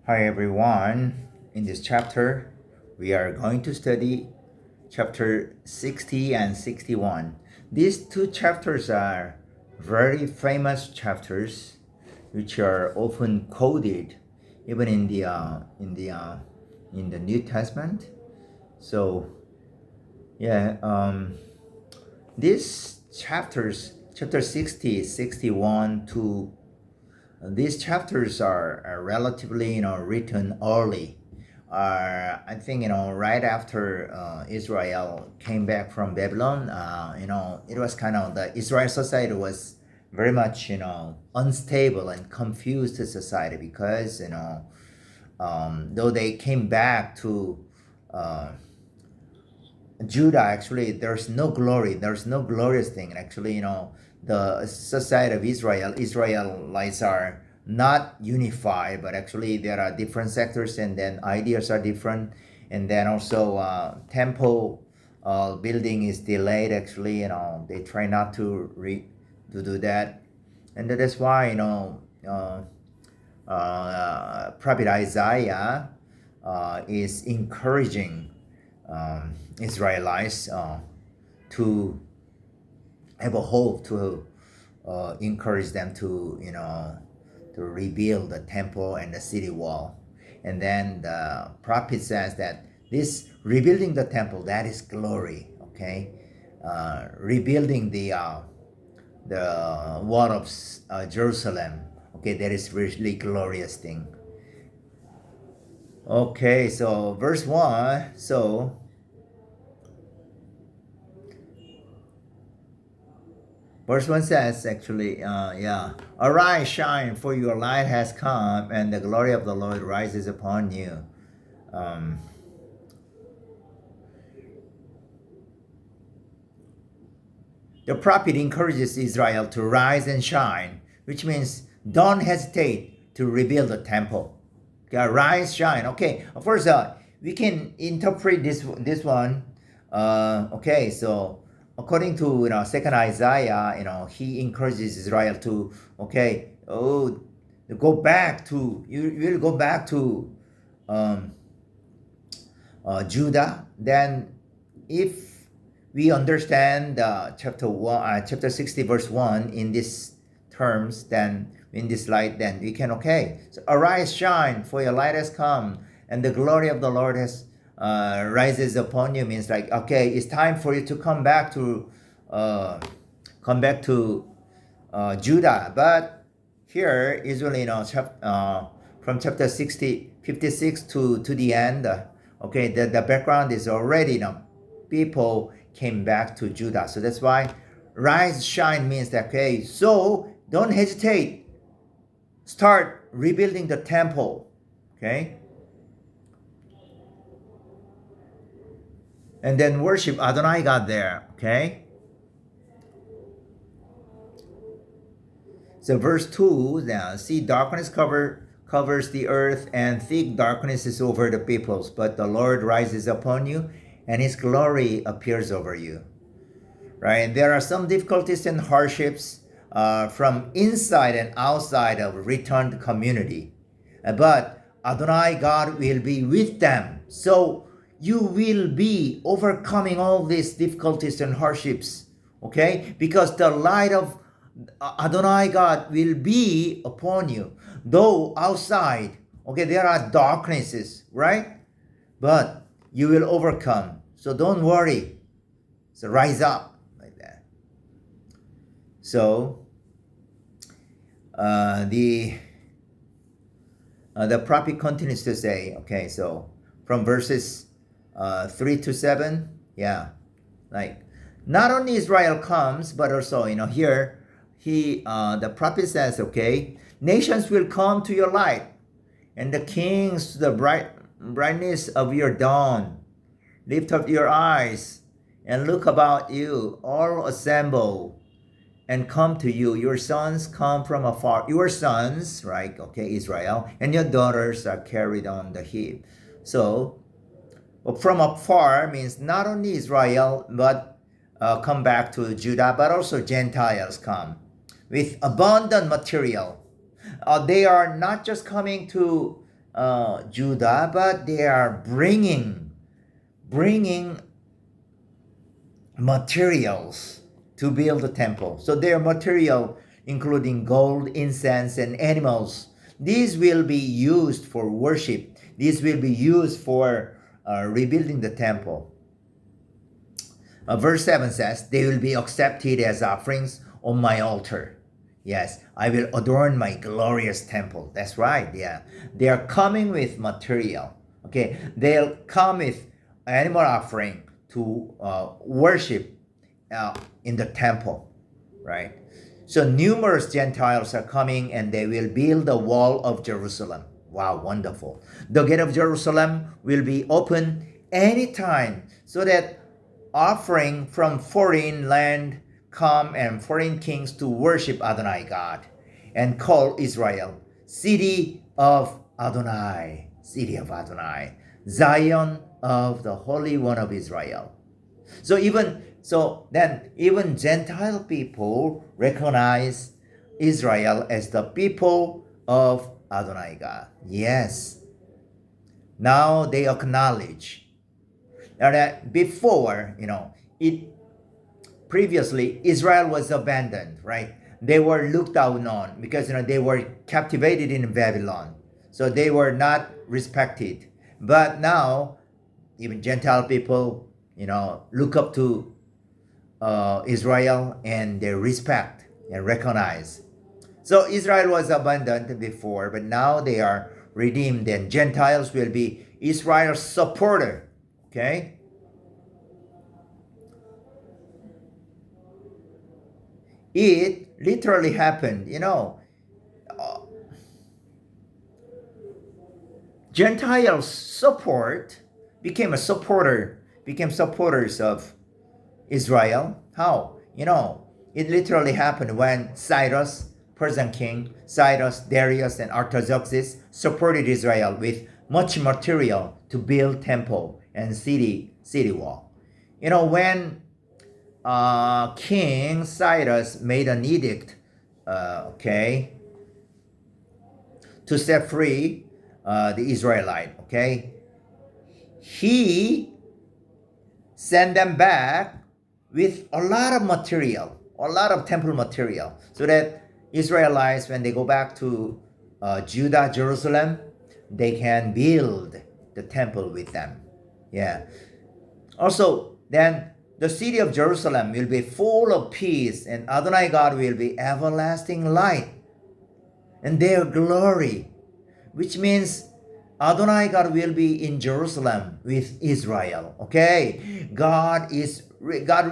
Hi everyone. In this chapter, we are going to study chapter 60 and 61. These two chapters are very famous chapters which are often quoted even in the New Testament. So, yeah, these chapters, chapter 60, 61 to these chapters are relatively written early. I think right after Israel came back from Babylon. It was kind of the Israel society was very much unstable and confused society because though they came back to uh, Judah, actually there's no glory, there's no glorious thing. Actually, the society of Israelites are not unified, but actually there are different sectors, and then ideas are different, and then also temple building is delayed. Actually, they try not to do that, and that is why Prophet Isaiah is encouraging Israelites to have a hope, to encourage them to to rebuild the temple and the city wall. And then the prophet says that this rebuilding the temple, that is glory. Okay, rebuilding the wall of Jerusalem. Okay, that is really glorious thing. Okay, so verse 1. So verse 1 says actually, arise, shine, for your light has come, and the glory of the Lord rises upon you. Um, the prophet encourages Israel to rise and shine, which means don't hesitate to rebuild the temple. Okay, rise, shine. Okay, of course, we can interpret this one. Okay, so according to second Isaiah, he encourages Israel to go back to you will go back to um, Judah. Then if we understand chapter 60 verse 1 in these terms, then in this light, then we can so arise, shine, for your light has come, and the glory of the Lord has rises upon you. Means like, okay, it's time for you to uh, come back to Judah. But here usually from chapter 60 56 to the end, okay, the background is already people came back to Judah. So that's why rise, shine means that, okay, so don't hesitate, start rebuilding the temple. Okay, and then worship Adonai God there. Okay, so verse 2, now see, darkness covers the earth, and thick darkness is over the peoples, but the Lord rises upon you, and his glory appears over you. Right? There are some difficulties and hardships from inside and outside of returned community, but Adonai God will be with them. So you will be overcoming all these difficulties and hardships, okay? Because the light of Adonai God will be upon you. Though outside, okay, there are darknesses, right? But you will overcome. So don't worry. So rise up like that. So the prophet continues to say, okay, so from verses 3 to 7, yeah, like not only Israel comes, but also here the prophet says, okay, nations will come to your light, and the kings to the brightness of your dawn. Lift up your eyes and look about you, all assemble and come to you. Your sons come from afar. Your sons, right? Okay, Israel, and your daughters are carried on the hip. So, from afar means not only Israel, but come back to Judah, but also Gentiles come with abundant material. They are not just coming to Judah, but they are bringing materials to build the temple. So their material, including gold, incense, and animals, these will be used for worship. These will be used for rebuilding the temple. Verse 7 says, they will be accepted as offerings on my altar. Yes, I will adorn my glorious temple. That's right, yeah. They are coming with material. Okay, they'll come with animal offering to worship in the temple, right? So numerous Gentiles are coming and they will build the wall of Jerusalem. Wow, wonderful. The gate of Jerusalem will be open anytime so that offering from foreign land come and foreign kings to worship Adonai God and call Israel city of Adonai, city of Adonai, Zion of the Holy One of Israel. So then even Gentile people recognize Israel as the people of Adonai God. Yes. Now they acknowledge that before, previously Israel was abandoned, right? They were looked down on because they were captivated in Babylon. So they were not respected. But now even Gentile people, look up to Israel and they respect and recognize. So Israel was abandoned before, but now they are redeemed, and Gentiles will be Israel's supporter. Okay? It literally happened, Gentiles became supporters of Israel. How? It literally happened when Cyrus, Persian king, Cyrus, Darius, and Artaxerxes supported Israel with much material to build temple and city wall. When King Cyrus made an edict, to set free the Israelite, he sent them back with a lot of material, a lot of temple material, so that Israelites, when they go back to Judah, Jerusalem, they can build the temple with them. Yeah. Also, then the city of Jerusalem will be full of peace, and Adonai God will be everlasting light and their glory, which means Adonai God will be in Jerusalem with Israel. Okay, God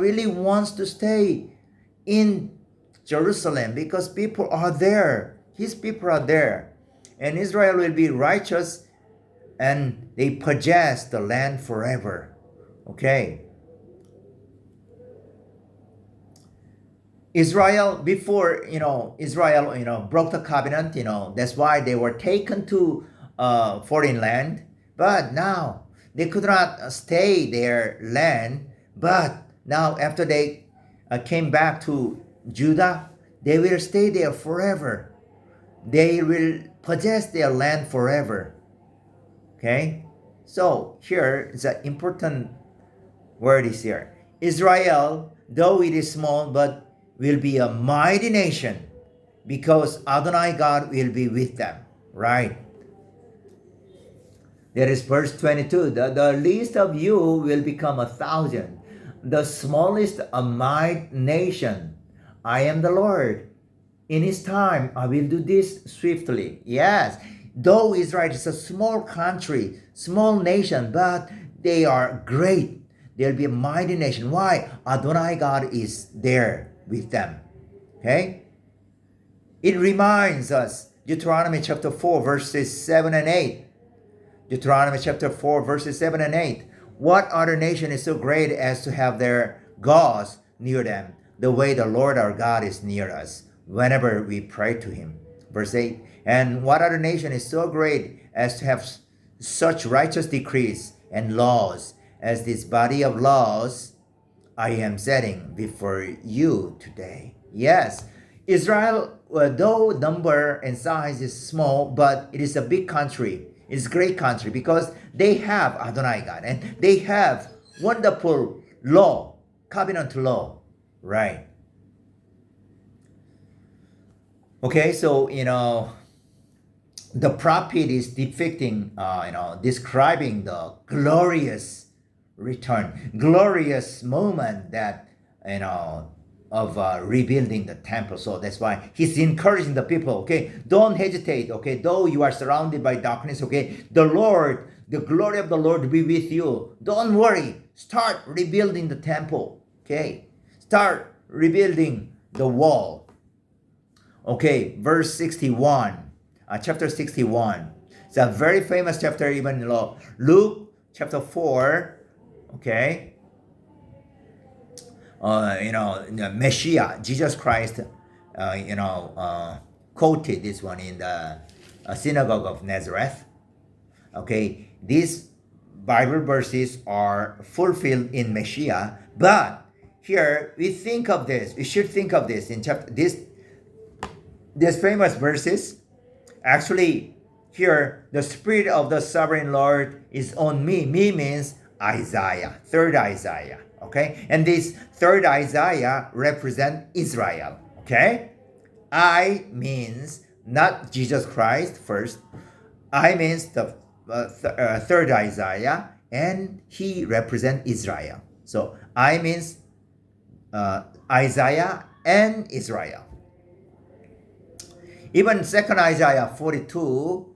really wants to stay in Jerusalem because people are there. His people are there, and Israel will be righteous, and they possess the land forever. Okay. Israel, before, Israel, broke the covenant, that's why they were taken to foreign land. But now they could not stay their land. But now after they came back to Judah, they will stay there forever. They will possess their land forever. Okay? So here is an important word is here. Israel, though it is small, but will be a mighty nation because Adonai God will be with them. Right? There is verse 22. The least of you will become 1,000. The smallest a mighty nation. I am the Lord. In his time, I will do this swiftly. Yes, though Israel is a small country, small nation, but they are great. They'll be a mighty nation. Why? Adonai God is there with them. Okay? It reminds us, Deuteronomy chapter 4, verses 7 and 8. Deuteronomy chapter 4, verses 7 and 8. What other nation is so great as to have their gods near them, the way the Lord our God is near us, whenever we pray to him? Verse 8. And what other nation is so great as to have such righteous decrees and laws as this body of laws I am setting before you today? Yes, Israel, though number and size is small, but it is a big country. It's great country because they have Adonai God and they have wonderful law, covenant law, right? Okay, so the prophet is depicting, describing the glorious return, glorious moment that of rebuilding the temple. So that's why he's encouraging the people. Okay, don't hesitate. Okay, though you are surrounded by darkness. Okay, the Lord, the glory of the Lord will be with you. Don't worry. Start rebuilding the temple. Okay, start rebuilding the wall. Okay, verse 61, chapter 61. It's a very famous chapter, even in Luke chapter 4. Okay, Messiah, Jesus Christ, quoted this one in the synagogue of Nazareth. Okay, these Bible verses are fulfilled in Messiah, but here we think of this. We should think of this in chapter these famous verses. Actually, here the Spirit of the Sovereign Lord is on me. Me means Isaiah, third Isaiah. Okay, and this third Isaiah represent Israel. Okay, I means not Jesus Christ first. I means the third Isaiah, and he represent Israel. So I means Isaiah and Israel. Even second Isaiah 42,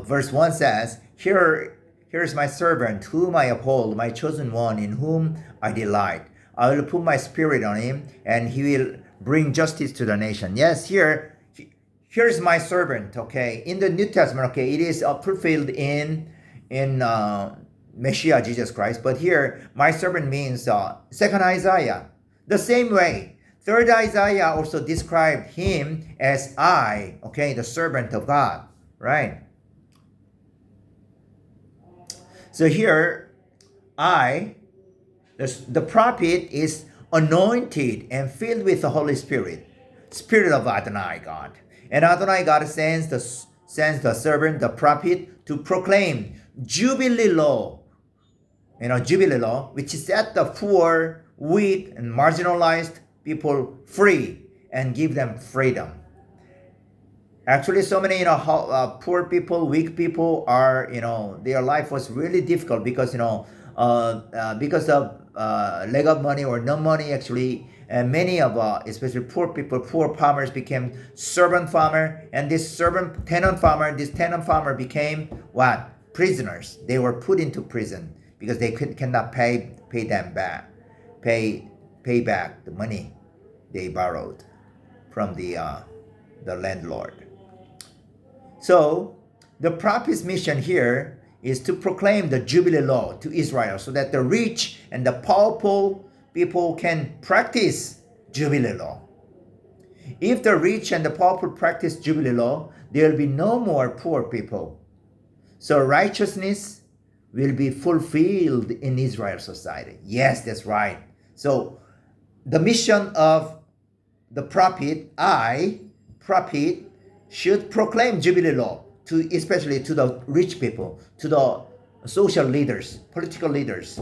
verse 1 says, Here is my servant, whom I uphold, my chosen one, in whom I delight. I will put my spirit on him, and he will bring justice to the nation. Yes, here's my servant, okay? In the New Testament, okay, it is fulfilled in Messiah, Jesus Christ. But here, my servant means second Isaiah. The same way, third Isaiah also described him as I, okay, the servant of God, right? So here, the prophet is anointed and filled with the Holy Spirit, Spirit of Adonai God. And Adonai God sends the servant, the prophet, to proclaim Jubilee law, Jubilee law, which set the poor, weak, and marginalized people free and give them freedom. Actually, so many poor people, weak people are their life was really difficult because because of lack of money or no money actually, and many of especially poor people, poor farmers became servant farmer, and this tenant farmer became what? Prisoners. They were put into prison because they cannot pay them back, pay back the money they borrowed from the landlord. So the prophet's mission here is to proclaim the Jubilee law to Israel so that the rich and the powerful people can practice Jubilee law. If the rich and the powerful practice Jubilee law, there will be no more poor people. So righteousness will be fulfilled in Israel society. Yes, that's right. So the mission of the prophet, prophet, should proclaim Jubilee law especially to the rich people, to the social leaders, political leaders,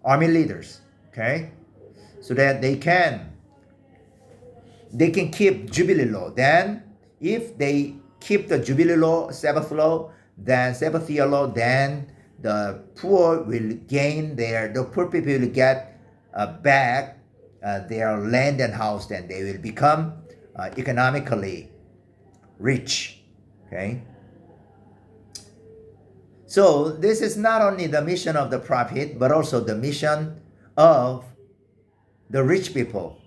army leaders, okay? So that they can keep Jubilee law. Then if they keep the Jubilee law, Sabbath year law, then the poor will gain the poor people will get back their land and house, and they will become economically rich. Okay. So this is not only the mission of the prophet, but also the mission of the rich people,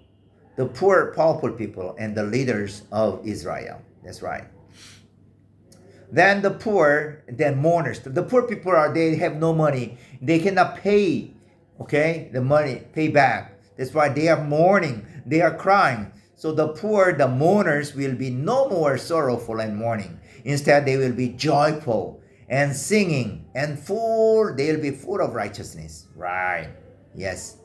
the poor, powerful people, and the leaders of Israel. That's right. Then the poor, then mourners. The poor people they have no money. They cannot pay, the money, pay back. That's why they are mourning. They are crying. So the poor, the mourners, will be no more sorrowful and mourning. Instead, they will be joyful and singing and they will be full of righteousness. Right. Yes.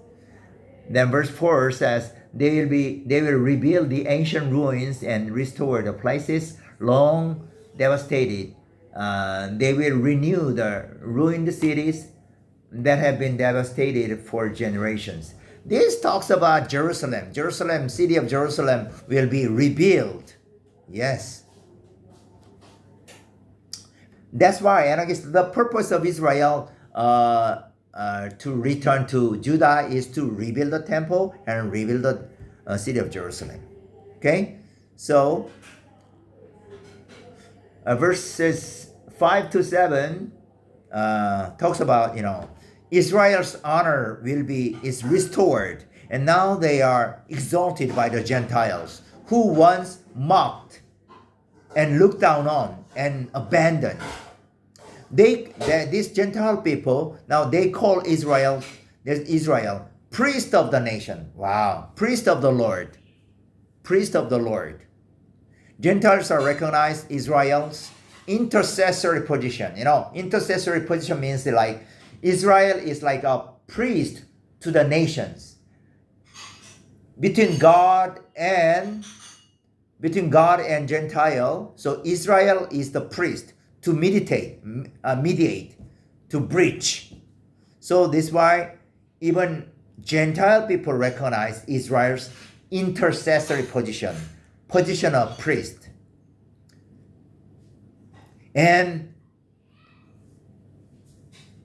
Then verse 4 says, they will rebuild the ancient ruins and restore the places long devastated they will renew the ruined cities that have been devastated for generations. This talks about Jerusalem. Jerusalem, city of Jerusalem, will be rebuilt. Yes. That's why, and I guess the purpose of Israel to return to Judah is to rebuild the temple and rebuild the city of Jerusalem. Okay? So, verses 5 to 7 talks about, Israel's honor is restored, and now they are exalted by the Gentiles who once mocked and looked down on and abandoned. These Gentile people, now they call Israel priest of the nation. Wow, priest of the Lord. Priest of the Lord. Gentiles are recognized Israel's intercessory position. Intercessory position means like Israel is like a priest to the nations. Between God and Gentile, so Israel is the priest to mediate, to bridge. So this is why even Gentile people recognize Israel's intercessory position of priest. And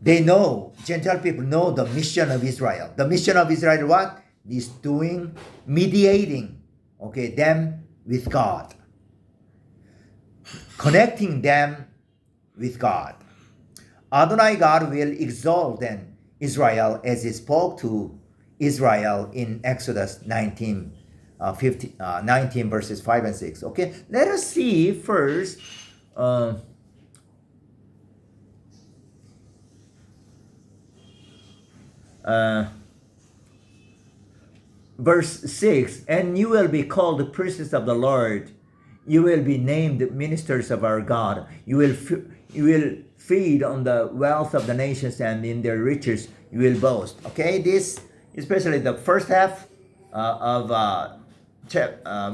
Gentile people know the mission of Israel. The mission of Israel what? Is mediating, them with God. Connecting them with God. Adonai God will exalt then Israel as he spoke to Israel in Exodus 19 verses 5 and 6. Okay, let us see first verse 6, and you will be called the priests of the Lord. You will be named ministers of our God. You will feed on the wealth of the nations, and in their riches you will boast. Okay, this, especially the first half of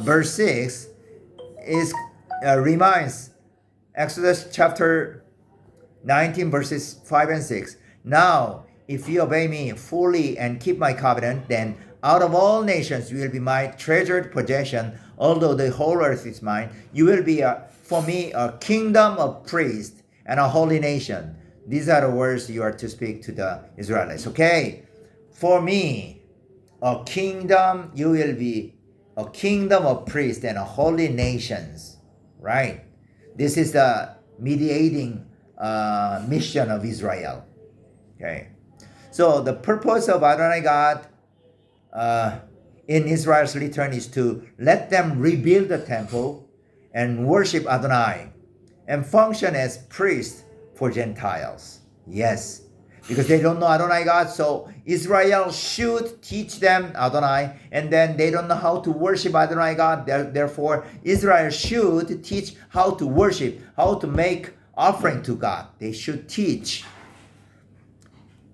verse 6, reminds Exodus chapter 19 verses 5 and 6. Now, if you obey me fully and keep my covenant, then out of all nations you will be my treasured possession. Although the whole earth is mine, you will be for me a kingdom of priests and a holy nation. These are the words you are to speak to the Israelites. Okay, for me, a kingdom, you will be a kingdom of priests and a holy nations. Right? This is the mediating mission of Israel. Okay, so the purpose of Adonai God in Israel's return is to let them rebuild the temple and worship Adonai and function as priests for Gentiles. Yes, because they don't know Adonai God, so Israel should teach them Adonai, and then they don't know how to worship Adonai God. Therefore, Israel should teach how to worship, how to make offering to God. They should teach.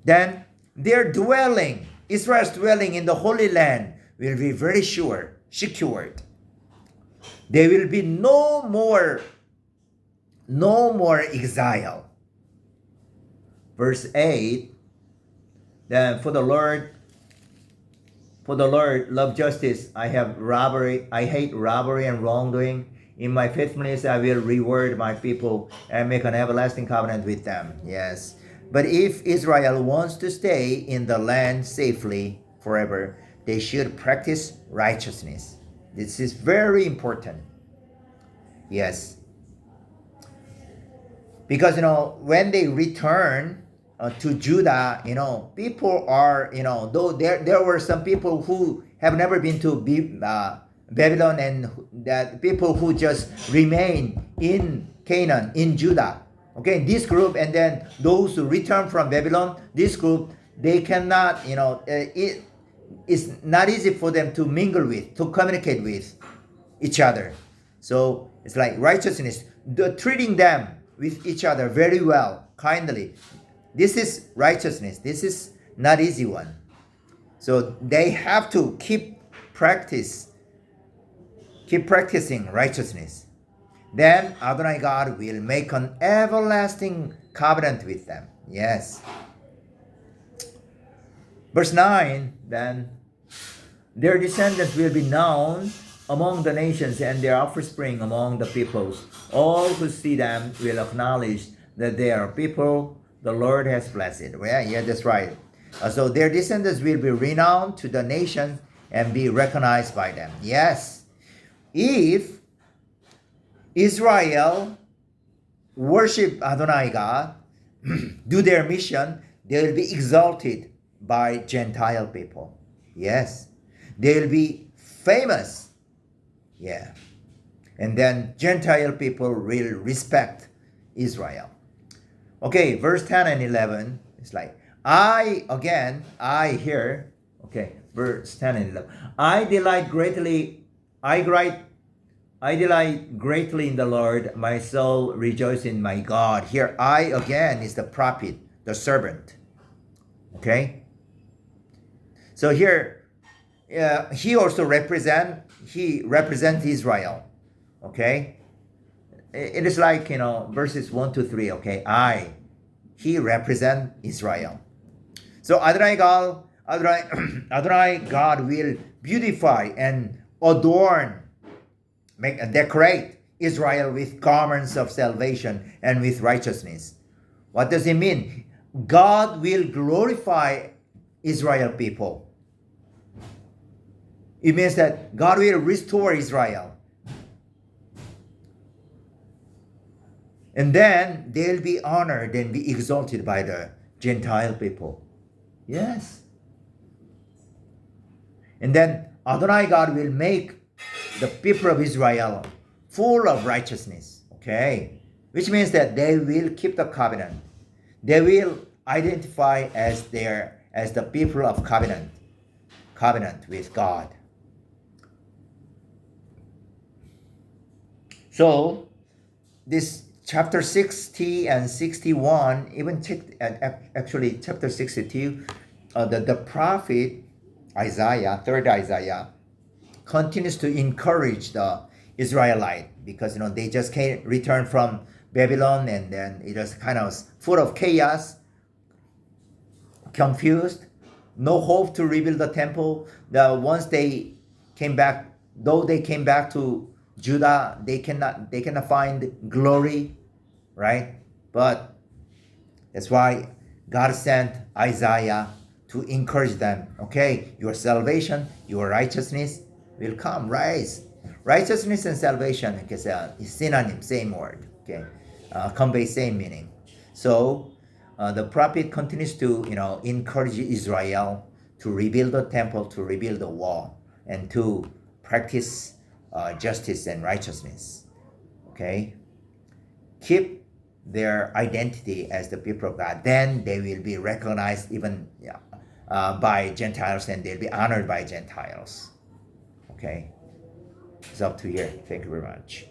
Then their dwelling, Israel's dwelling in the Holy Land, will be very secured. There will be no more exile. Verse 8, then for the Lord love justice. I hate robbery and wrongdoing. In my faithfulness I will reward my people and make an everlasting covenant with them. Yes. But if Israel wants to stay in the land safely forever, they should practice righteousness. This is very important. Yes. Because, when they return to Judah, people are, though there were some people who have never been to Babylon, and that people who just remain in Canaan, in Judah. Okay, this group, and then those who return from Babylon, this group, they cannot, it's not easy for them to mingle with, to communicate with each other. So it's like righteousness, treating them with each other very well, kindly. This is righteousness. This is not easy one. So they have to keep practicing righteousness. Then Adonai God will make an everlasting covenant with them. Yes. Verse 9, then their descendants will be known among the nations and their offspring among the peoples. All who see them will acknowledge that they are people the Lord has blessed. Well, yeah, that's right. So their descendants will be renowned to the nations and be recognized by them. Yes. If Israel worship Adonai God, do their mission, they will be exalted by Gentile people. Yes. They will be famous. Yeah. And then Gentile people will respect Israel. Okay, verse 10 and 11, it's like, I here, okay, verse 10 and 11. I delight greatly in the Lord. My soul rejoices in my God. Here, I again is the prophet, the servant. Okay? So here, he also represents Israel. Okay? It is like, verses 1 to 3. Okay? He represents Israel. So Adonai God will beautify and adorn, decorate Israel with garments of salvation and with righteousness. What does it mean? God will glorify Israel people. It means that God will restore Israel. And then they'll be honored and be exalted by the Gentile people. Yes. And then Adonai God will make the people of Israel full of righteousness. Okay. Which means that they will keep the covenant. They will identify as the people of covenant with God. So this chapter 60 and 61, even actually chapter 62, the prophet Isaiah, third Isaiah, continues to encourage the Israelite because they just return from Babylon, and then it was kind of full of chaos, confused, no hope to rebuild the temple. Once they came back, though they came back to Judah, they cannot find glory, right? But that's why God sent Isaiah to encourage them. Okay, your salvation, your righteousness will come. Rise. Righteousness and salvation is synonym, same word. Okay, convey same meaning. So the prophet continues to encourage Israel to rebuild the temple, to rebuild the wall, and to practice justice and righteousness. Okay, keep their identity as the people of God. Then they will be recognized even by Gentiles, and they'll be honored by Gentiles. Okay, it's up to here. Thank you very much.